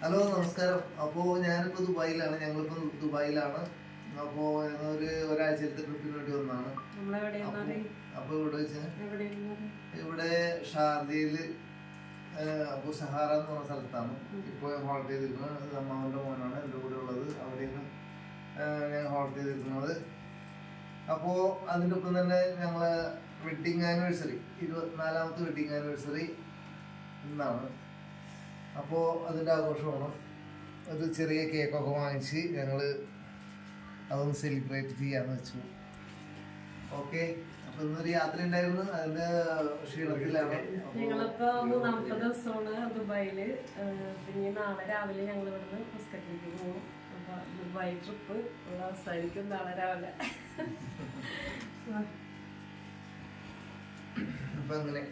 Hello നമസ്കാരം. അപ്പോൾ ഞാനിപ്പോൾ ദുബായിലാണ്. ഞങ്ങളിപ്പോൾ ദുബായിലാണ്. അപ്പോൾ ഒരാഴ്ചത്തെ ട്രിപ്പിന് വേണ്ടി വന്നതാണ്. അപ്പോൾ ഇവിടെ വെച്ച് ഇവിടെ ഷാർജയിൽ അപ്പോൾ സഹാറ എന്ന് പറഞ്ഞ സ്ഥലത്താണ് ഇപ്പോൾ ഹോൾട്ട് ചെയ്തിരിക്കുന്നത്. അമ്മാവൻ്റെ മോനാണ് എൻ്റെ കൂടെ ഉള്ളത്. അവിടെയാണ് ഞാൻ ഹോൾട്ട് ചെയ്തിരിക്കുന്നത്. അപ്പോൾ അതിൻ്റെ ഒപ്പം തന്നെ ഞങ്ങളെ വെഡിങ് ആനിവേഴ്സറി 24ാമത്തെ വെഡിങ് ആനിവേഴ്സറി ഇന്നാണ്. അപ്പോൾ അതിൻ്റെ ആഘോഷമാണ്. ഒരു ചെറിയ കേക്കൊക്കെ വാങ്ങിച്ച് ഞങ്ങൾ അതൊന്ന് സെലിബ്രേറ്റ് ചെയ്യാമെന്ന് വെച്ചു. ഓക്കെ, അപ്പോൾ ഇന്നൊരു യാത്ര ഉണ്ടായിരുന്നു. അതിൻ്റെ ക്ഷീണത്തിലാണ്. ഞങ്ങളിപ്പോൾ 3ാമത്തെ ദിവസമാണ് ദുബായിൽ. പിന്നെ നാളെ രാവിലെ ഞങ്ങൾ ഇവിടുന്ന് മസ്കറ്റിലേക്ക് പോകും. അപ്പോൾ ദുബായ് ട്രിപ്പ് അവസാനിക്കും നാളെ രാവിലെ. അപ്പം അങ്ങനെ